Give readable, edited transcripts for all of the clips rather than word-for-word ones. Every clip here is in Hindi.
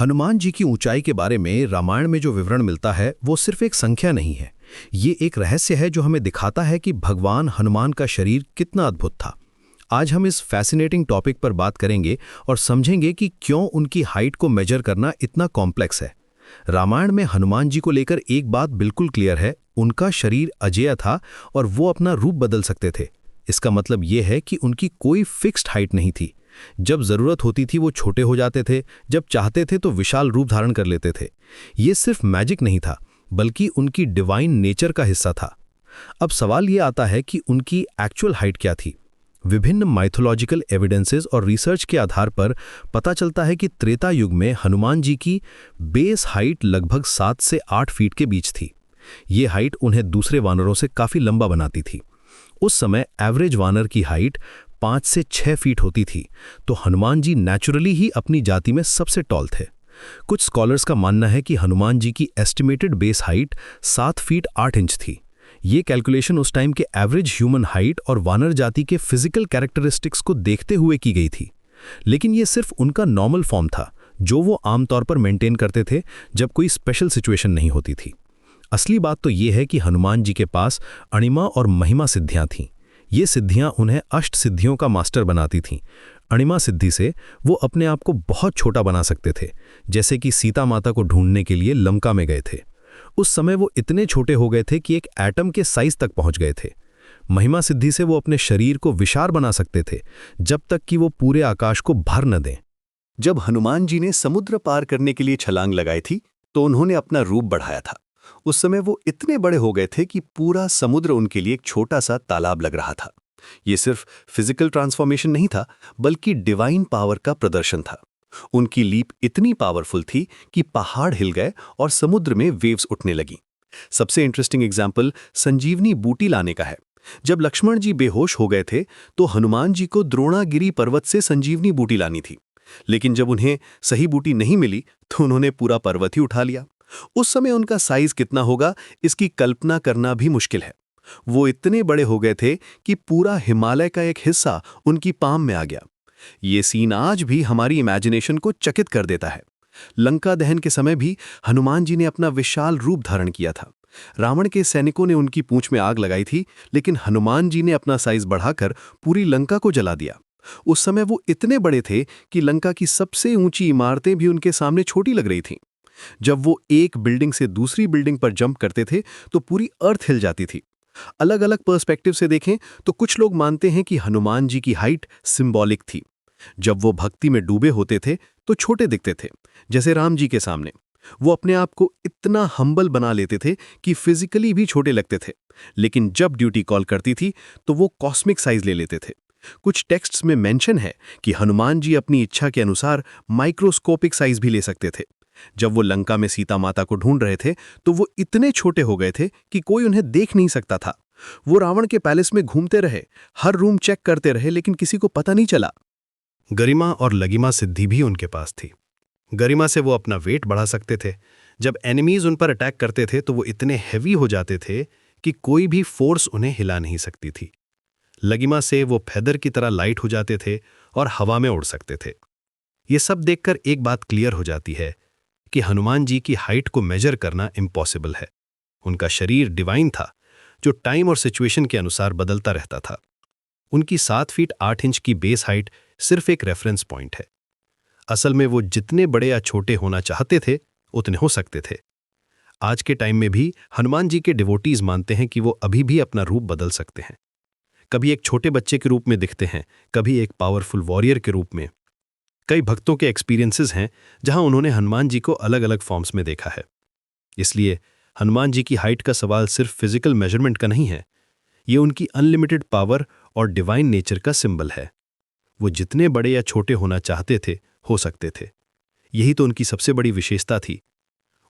हनुमान जी की ऊंचाई के बारे में रामायण में जो विवरण मिलता है वो सिर्फ एक संख्या नहीं है। ये एक रहस्य है जो हमें दिखाता है कि भगवान हनुमान का शरीर कितना अद्भुत था। आज हम इस फैसिनेटिंग टॉपिक पर बात करेंगे और समझेंगे कि क्यों उनकी हाइट को मेजर करना इतना कॉम्प्लेक्स है। रामायण में हनुमान जी को लेकर एक बात बिल्कुल क्लियर है, उनका शरीर अजेय था और वो अपना रूप बदल सकते थे। इसका मतलब ये है कि उनकी कोई फिक्स्ड हाइट नहीं थी। जब जरूरत होती थी वो छोटे हो जाते थे, जब चाहते थे तो विशाल रूप धारण कर लेते थे। ये सिर्फ मैजिक नहीं था, बल्कि उनकी डिवाइन नेचर का हिस्सा था। अब सवाल ये आता है कि उनकी एक्चुअल हाइट क्या थी। विभिन्न माइथोलॉजिकल एविडेंसेस और रिसर्च के आधार पर पता चलता है कि त्रेता युग में हनुमान जी की बेस हाइट लगभग 7 से 8 फीट के बीच थी। ये हाइट उन्हें दूसरे वानरों से काफी लंबा बनाती थी। उस समय एवरेज वानर की हाइट 5 से 6 फीट होती थी, तो हनुमान जी नेचुरली ही अपनी जाति में सबसे टॉल थे। कुछ स्कॉलर्स का मानना है कि हनुमान जी की estimated base height 7 feet 8 inch थी। ये कैलकुलेशन उस टाइम के एवरेज ह्यूमन हाइट और वानर जाति के फिजिकल कैरेक्टरिस्टिक्स को देखते हुए की गई थी। लेकिन ये सिर्फ उनका नॉर्मल फॉर्म था, जो वो आमतौर पर मेंटेन करते थे जब कोई स्पेशल सिचुएशन नहीं होती थी। असली बात तो ये है कि हनुमान जी के पास अणिमा और महिमा सिद्धियां थीं। ये सिद्धियां उन्हें अष्ट सिद्धियों का मास्टर बनाती थीं। अणिमा सिद्धि से वो अपने आप को बहुत छोटा बना सकते थे, जैसे कि सीता माता को ढूंढने के लिए लंका में गए थे। उस समय वो इतने छोटे हो गए थे कि एक एटम के साइज तक पहुंच गए थे। महिमा सिद्धि से वो अपने शरीर को विशाल बना सकते थे, जब तक कि वो पूरे आकाश को भर न दें। जब हनुमान जी ने समुद्र पार करने के लिए छलांग लगाई थी, तो उन्होंने अपना रूप बढ़ाया था। उस समय वो इतने बड़े हो गए थे कि पूरा समुद्र उनके लिए एक छोटा सा तालाब लग रहा था। ये सिर्फ फिजिकल ट्रांसफॉर्मेशन नहीं था, बल्कि डिवाइन पावर का प्रदर्शन था। उनकी लीप इतनी पावरफुल थी कि पहाड़ हिल गए और समुद्र में वेव्स उठने लगी। सबसे इंटरेस्टिंग एग्जाम्पल संजीवनी बूटी लाने का है। जब लक्ष्मण जी बेहोश हो गए थे, तो हनुमान जी को द्रोणागिरी पर्वत से संजीवनी बूटी लानी थी। लेकिन जब उन्हें सही बूटी नहीं मिली, तो उन्होंने पूरा पर्वत ही उठा लिया। उस समय उनका साइज कितना होगा, इसकी कल्पना करना भी मुश्किल है। वो इतने बड़े हो गए थे कि पूरा हिमालय का एक हिस्सा उनकी पाम में आ गया। ये सीन आज भी हमारी इमेजिनेशन को चकित कर देता है। लंका दहन के समय भी हनुमान जी ने अपना विशाल रूप धारण किया था। रावण के सैनिकों ने उनकी पूंछ में आग लगाई थी, लेकिन हनुमान जी ने अपना साइज बढ़ाकर पूरी लंका को जला दिया। उस समय वो इतने बड़े थे कि लंका की सबसे ऊंची इमारतें भी उनके सामने छोटी लग रही थीं। जब वो एक बिल्डिंग से दूसरी बिल्डिंग पर जंप करते थे, तो पूरी अर्थ हिल जाती थी। अलग अलग पर्सपेक्टिव से देखें तो कुछ लोग मानते हैं कि हनुमान जी की हाइट सिंबॉलिक थी। जब वो भक्ति में डूबे होते थे तो छोटे दिखते थे, जैसे राम जी के सामने। वो अपने आप को इतना हम्बल बना लेते थे कि फिजिकली भी छोटे लगते थे। लेकिन जब ड्यूटी कॉल करती थी तो वो कॉस्मिक साइज ले लेते थे। कुछ टेक्स्ट्स में मेंशन है कि हनुमान जी अपनी इच्छा के अनुसार माइक्रोस्कोपिक साइज भी ले सकते थे। जब वो लंका में सीता माता को ढूंढ रहे थे, तो वो इतने छोटे हो गए थे कि कोई उन्हें देख नहीं सकता था। वो रावण के पैलेस में घूमते रहे, हर रूम चेक करते रहे, लेकिन किसी को पता नहीं चला। गरिमा और लगिमा सिद्धि भी उनके पास थी। गरिमा से वो अपना वेट बढ़ा सकते थे। जब एनिमीज उन पर अटैक करते थे तो वो इतने हैवी हो जाते थे कि कोई भी फोर्स उन्हें हिला नहीं सकती थी। लगिमा से वो फेदर की तरह लाइट हो जाते थे और हवा में उड़ सकते थे। ये सब देखकर एक बात क्लियर हो जाती है कि हनुमान जी की हाइट को मेजर करना इम्पॉसिबल है। उनका शरीर डिवाइन था, जो टाइम और सिचुएशन के अनुसार बदलता रहता था। उनकी 7 फीट 8 इंच की बेस हाइट सिर्फ एक रेफरेंस पॉइंट है। असल में वो जितने बड़े या छोटे होना चाहते थे, उतने हो सकते थे। आज के टाइम में भी हनुमान जी के डिवोटीज मानते हैं कि वो अभी भी अपना रूप बदल सकते हैं। कभी एक छोटे बच्चे के रूप में दिखते हैं, कभी एक पावरफुल वॉरियर के रूप में। कई भक्तों के एक्सपीरियंसेस हैं जहां उन्होंने हनुमान जी को अलग अलग फॉर्म्स में देखा है। इसलिए हनुमान जी की हाइट का सवाल सिर्फ फिजिकल मेजरमेंट का नहीं है, ये उनकी अनलिमिटेड पावर और डिवाइन नेचर का सिंबल है। वो जितने बड़े या छोटे होना चाहते थे, हो सकते थे। यही तो उनकी सबसे बड़ी विशेषता थी।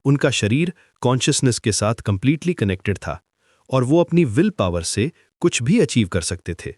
उनका शरीर कॉन्शियसनेस के साथ कंप्लीटली कनेक्टेड था और वो अपनी विल पावर से कुछ भी अचीव कर सकते थे।